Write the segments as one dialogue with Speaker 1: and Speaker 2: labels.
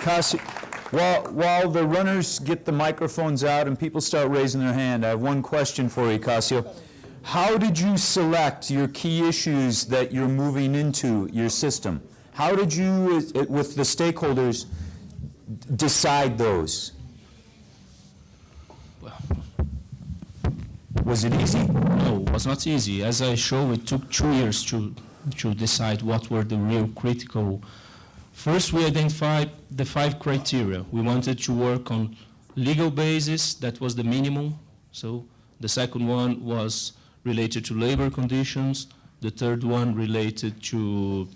Speaker 1: Cassie, while the runners get the microphones out and people start raising their hand, I have one question for you, Cassio. How did you select your key issues that you're moving into your system? How did you, with the stakeholders, decide those? Was it easy?
Speaker 2: No, it was not easy. As I showed, it took 2 years to decide what were the real critical. First, we identified the 5 criteria. We wanted to work on legal basis, that was the minimum. So the second one was related to labor conditions. The third one related to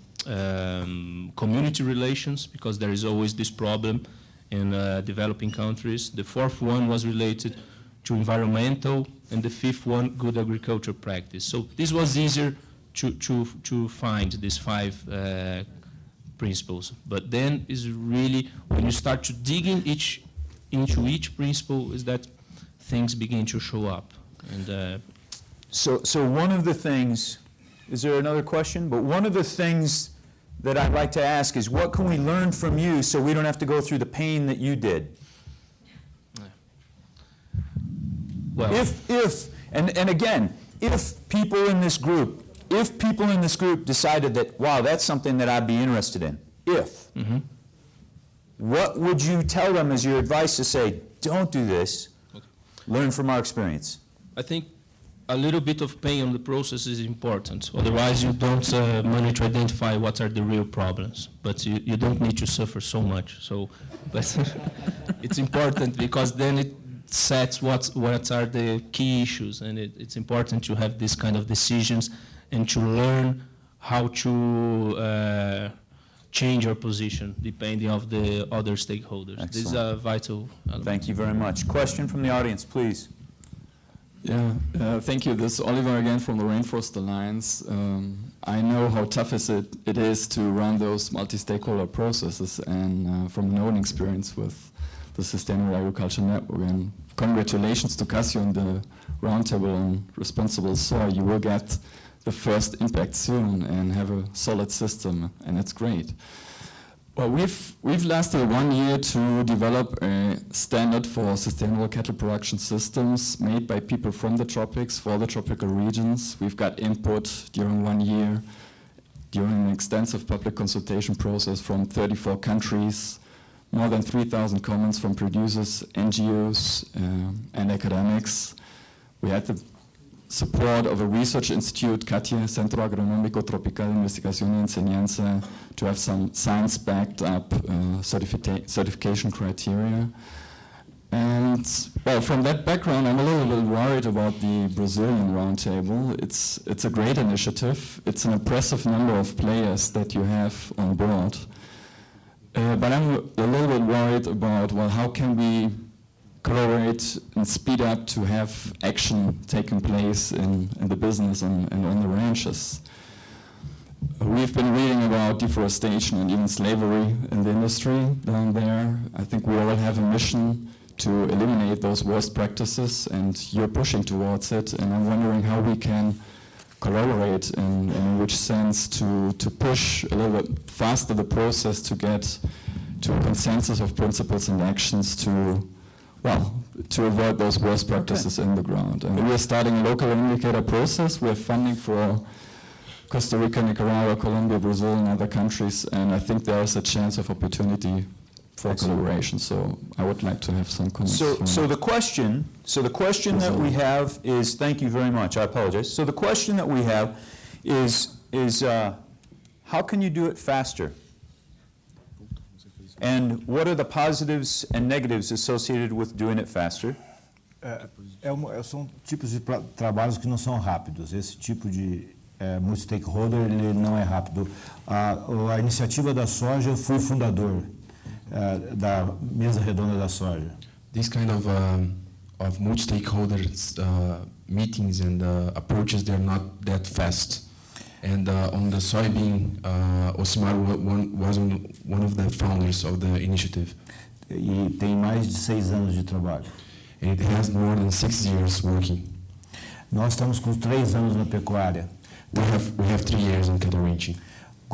Speaker 2: community relations, because there is always this problem in developing countries. The fourth one was related to environmental, and the fifth one, good agriculture practice. So this was easier to find these 5 principles. But then is really, when you start to dig into each principle, is that things begin to show up. And
Speaker 1: So one of the things, is there another question? But one of the things that I'd like to ask is, what can we learn from you so we don't have to go through the pain that you did?
Speaker 2: well,
Speaker 1: And again, if people in this group decided that, wow, that's something that I'd be interested in, what would you tell them as your advice to say, don't do this, learn from our experience?
Speaker 2: I think a little bit of pain on the process is important. Otherwise, you don't manage to identify what are the real problems. But you don't need to suffer so much. So, but it's important because then it sets what are the key issues, and it's important to have this kind of decisions and to learn how to change your position depending on the other stakeholders.
Speaker 1: Excellent.
Speaker 2: This is a vital element.
Speaker 1: Thank you very much. Question from the audience, please.
Speaker 3: Yeah, thank you. This is Oliver again from the Rainforest Alliance. I know how tough it is to run those multi-stakeholder processes, and from my own experience with the Sustainable Agriculture Network. And congratulations to Cassio and the Roundtable on Responsible Soil. You will get the first impact soon and have a solid system, and it's great. Well, we've lasted 1 year to develop a standard for sustainable cattle production systems made by people from the tropics for the tropical regions. We've got input during 1 year, during an extensive public consultation process from 34 countries, more than 3,000 comments from producers, NGOs, and academics. We had the support of a research institute, CATIE, Centro Agronómico Tropical de Investigación y Enseñanza, to have some science-backed up certification criteria. And well, from that background, I'm a little bit worried about the Brazilian Roundtable. It's a great initiative. It's an impressive number of players that you have on board. But I'm a little bit worried about, well, how can we collaborate and speed up to have action taking place in the business and on the ranches. We've been reading about deforestation and even slavery in the industry down there. I think we all have a mission to eliminate those worst practices, and you're pushing towards it, and I'm wondering how we can collaborate and in which sense to push a little bit faster the process to get to a consensus of principles and actions to avoid those worst practices in the ground. And we're starting a local indicator process. We're funding for Costa Rica, Nicaragua, Colombia, Brazil, and other countries, and I think there is a chance of opportunity for collaboration. So I would like to have some comments.
Speaker 1: So the question that we have is, thank you very much, I apologize. So the question that we have is how can you do it faster? And what are the positives and negatives associated with doing it faster?
Speaker 4: São tipos de trabalhos que não são rápidos. Esse tipo de multi-stakeholder, ele não é rápido. A iniciativa da soja, eu fui fundador da mesa redonda da soja.
Speaker 5: This kind of multi-stakeholder meetings and approaches, they're not that fast. And on the soybean, Osimar was one of the founders of the initiative.
Speaker 4: E tem mais de 6 anos de trabalho.
Speaker 5: And it has more than 6 years working.
Speaker 4: Nós estamos com 3 anos na pecuária.
Speaker 5: We have 3 years in cattle ranching.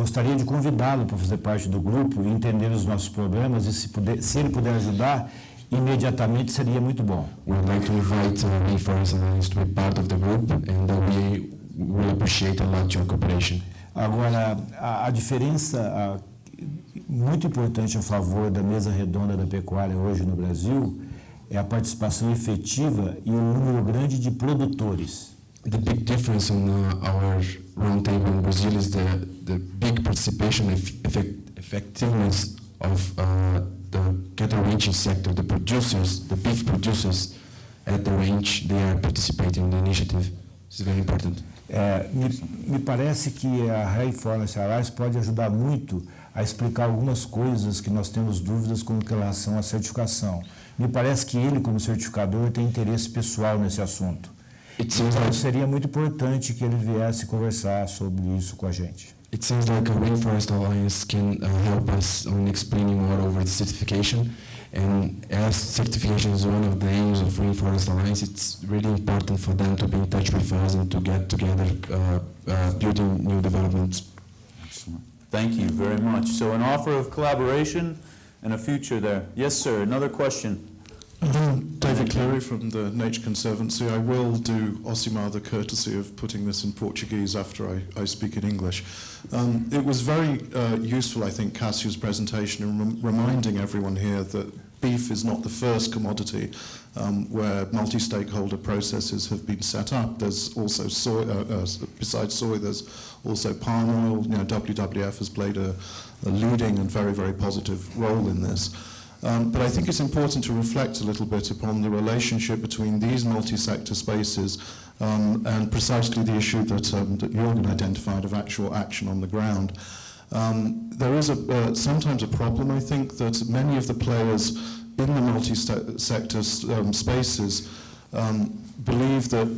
Speaker 4: Gostaria de convidá-lo para fazer parte do grupo e entender os nossos problemas e se ele puder ajudar, imediatamente seria muito bom.
Speaker 5: We would like to invite Rainforest Alliance to be part of the group, and we will appreciate a lot your cooperation.
Speaker 4: Agora, a diferença muito importante a favor da mesa redonda da pecuária hoje no Brasil é a participação efetiva e um número grande de produtores.
Speaker 5: The big difference on our roundtable in Brazil is the big participation effectiveness of the cattle ranching sector, the producers, the beef producers at the ranch, they are participating in the initiative. It's very important.
Speaker 4: Me parece que a Rainforest Alliance pode ajudar muito a explicar algumas coisas que nós temos dúvidas com relação à certificação. Me parece que ele, como certificador, tem interesse pessoal nesse assunto. Então, seria muito importante que ele viesse conversar sobre isso com a gente.
Speaker 5: It seems like a Rainforest Alliance can help us on explaining more over the certification. And as certification is one of the aims of Rainforest Alliance, it's really important for them to be in touch with us and to get together building new developments.
Speaker 1: Excellent. Thank you very much. So an offer of collaboration and a future there. Yes, sir, another question.
Speaker 6: David Cleary from the Nature Conservancy. I will do Osimar the courtesy of putting this in Portuguese after I speak in English. It was very useful, I think, Cassio's presentation in reminding everyone here that beef is not the first commodity where multi-stakeholder processes have been set up. There's also soy, besides soy, there's also palm oil. You know, WWF has played a leading and very, very positive role in this. But I think it's important to reflect a little bit upon the relationship between these multi-sector spaces and precisely the issue that Jürgen identified of actual action on the ground. There is sometimes a problem, I think, that many of the players in the multi-sector spaces believe that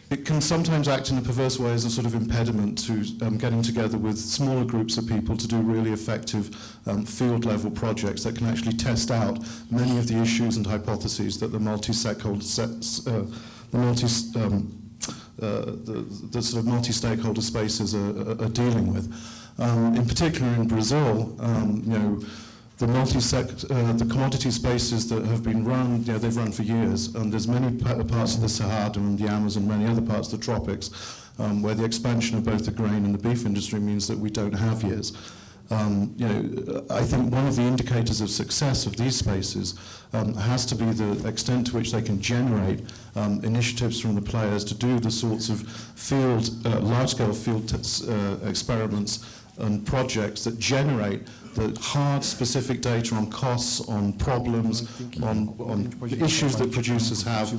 Speaker 6: it can sometimes act in a perverse way as a sort of impediment to getting together with smaller groups of people to do really effective field-level projects that can actually test out many of the issues and hypotheses that the multi-stakeholder the sort of multi-stakeholder spaces are dealing with. In particular, in Brazil, you know, the commodity spaces that have been run, you know, they've run for years, and there's many parts of the Sahara and the Amazon, many other parts of the tropics, where the expansion of both the grain and the beef industry means that we don't have years. You know, I think one of the indicators of success of these spaces has to be the extent to which they can generate initiatives from the players to do the sorts of large-scale field experiments and projects that generate the hard, specific data on costs, on problems, on issues that producers have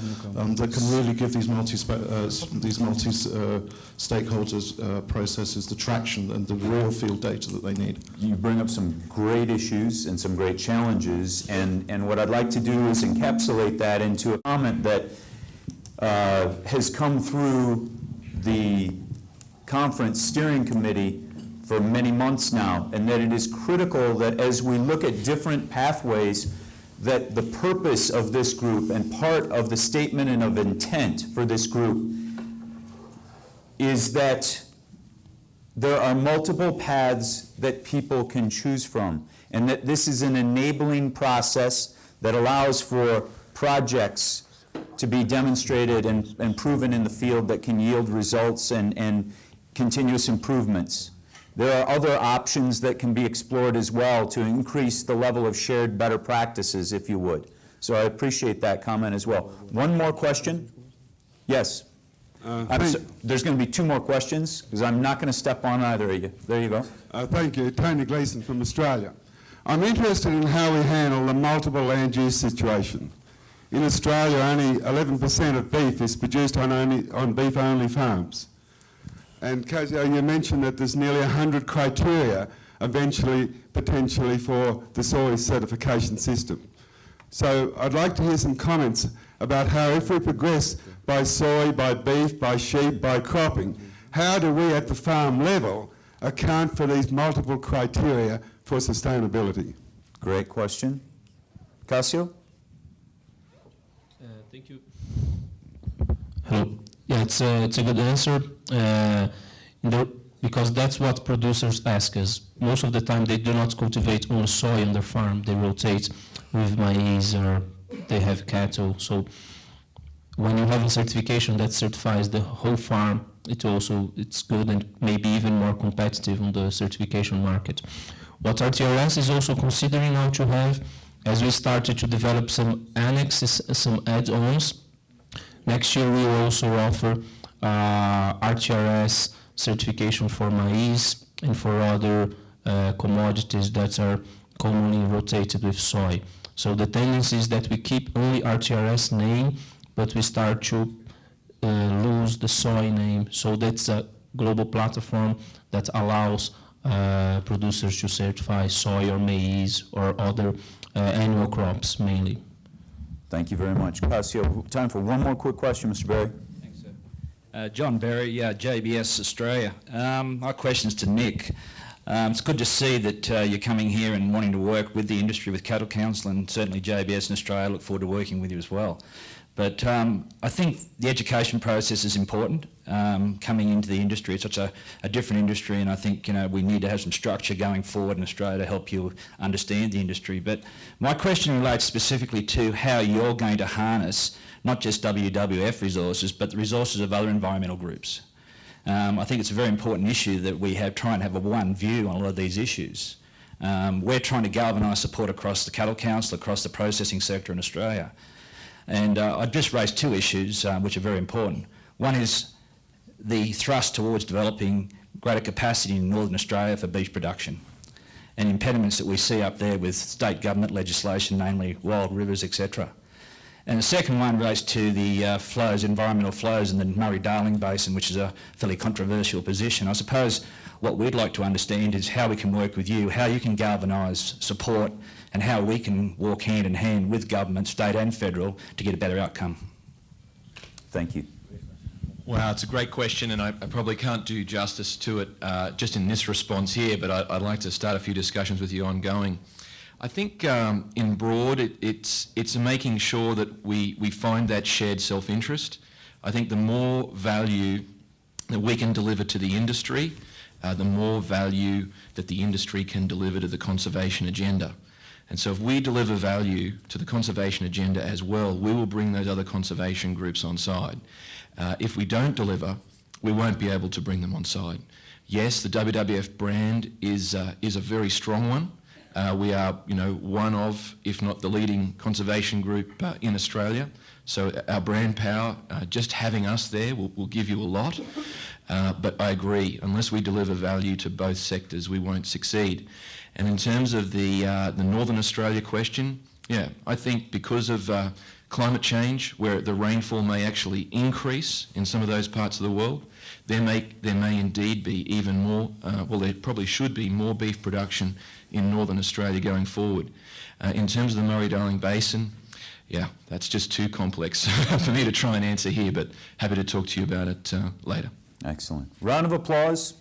Speaker 6: that can really give these multi-stakeholders processes the traction and the real field data that they need.
Speaker 1: You bring up some great issues and some great challenges, and what I'd like to do is encapsulate that into a comment that has come through the conference steering committee for many months now, and that it is critical that as we look at different pathways, that the purpose of this group and part of the statement and of intent for this group is that there are multiple paths that people can choose from, and that this is an enabling process that allows for projects to be demonstrated and proven in the field that can yield results and continuous improvements. There are other options that can be explored as well to increase the level of shared better practices, if you would. So I appreciate that comment as well. One more question? Yes. There's going to be two more questions, because I'm not going to step on either of you. There you go.
Speaker 7: Thank you. Tony Gleeson from Australia. I'm interested in how we handle the multiple land use situation. In Australia, only 11% of beef is produced on beef-only farms. And Casio, you mentioned that there's nearly 100 criteria eventually, potentially, for the soy certification system. So I'd like to hear some comments about how, if we progress by soy, by beef, by sheep, by cropping, how do we at the farm level account for these multiple criteria for sustainability?
Speaker 1: Great question. Casio?
Speaker 2: Thank you. Hello. Yeah, it's a good answer. In because that's what producers ask us. Most of the time they do not cultivate only soy on their farm, they rotate with maize or they have cattle. So when you have a certification that certifies the whole farm, it's good and maybe even more competitive on the certification market. What RTRS is also considering now to have, as we started to develop some annexes, some add-ons, next year we will also offer RTRS certification for maize and for other commodities that are commonly rotated with soy. So the tendency is that we keep only RTRS name, but we start to lose the soy name. So that's a global platform that allows producers to certify soy or maize or other annual crops mainly.
Speaker 1: Thank you very much. Cassio, time for one more quick question, Mr. Berry.
Speaker 8: Thanks, sir. John Berry, JBS Australia. My question's to Nick. It's good to see that you're coming here and wanting to work with the industry, with Cattle Council, and certainly JBS in Australia. I look forward to working with you as well. But I think the education process is important. Coming into the industry, it's such a different industry, and I think we need to have some structure going forward in Australia to help you understand the industry. But my question relates specifically to how you're going to harness not just WWF resources, but the resources of other environmental groups. I think it's a very important issue that we try and have a one view on a lot of these issues. We're trying to galvanise support across the Cattle Council, across the processing sector in Australia. And I've just raised two issues which are very important. One is the thrust towards developing greater capacity in Northern Australia for beef production and impediments that we see up there with state government legislation, namely wild rivers, etc. And the second one relates to the flows, environmental flows in the Murray-Darling Basin, which is a fairly controversial position. I suppose what we'd like to understand is how we can work with you, how you can galvanise support, and how we can walk hand in hand with government, state and federal, to get a better outcome.
Speaker 1: Thank you.
Speaker 9: Wow, it's a great question, and I probably can't do justice to it just in this response here, but I'd like to start a few discussions with you ongoing. I think in broad, it's making sure that we find that shared self-interest. I think the more value that we can deliver to the industry, the more value that the industry can deliver to the conservation agenda. And so if we deliver value to the conservation agenda as well, we will bring those other conservation groups on side. If we don't deliver, we won't be able to bring them on side. Yes, the WWF brand is a very strong one. We are, one of, if not the leading conservation group in Australia. So our brand power, just having us there will give you a lot. But I agree, unless we deliver value to both sectors, we won't succeed. And in terms of the Northern Australia question, yeah, I think because of climate change, where the rainfall may actually increase in some of those parts of the world, there may indeed be even more, there probably should be more beef production in Northern Australia going forward. In terms of the Murray-Darling Basin, yeah, that's just too complex for me to try and answer here, but happy to talk to you about it later.
Speaker 1: Excellent. Round of applause.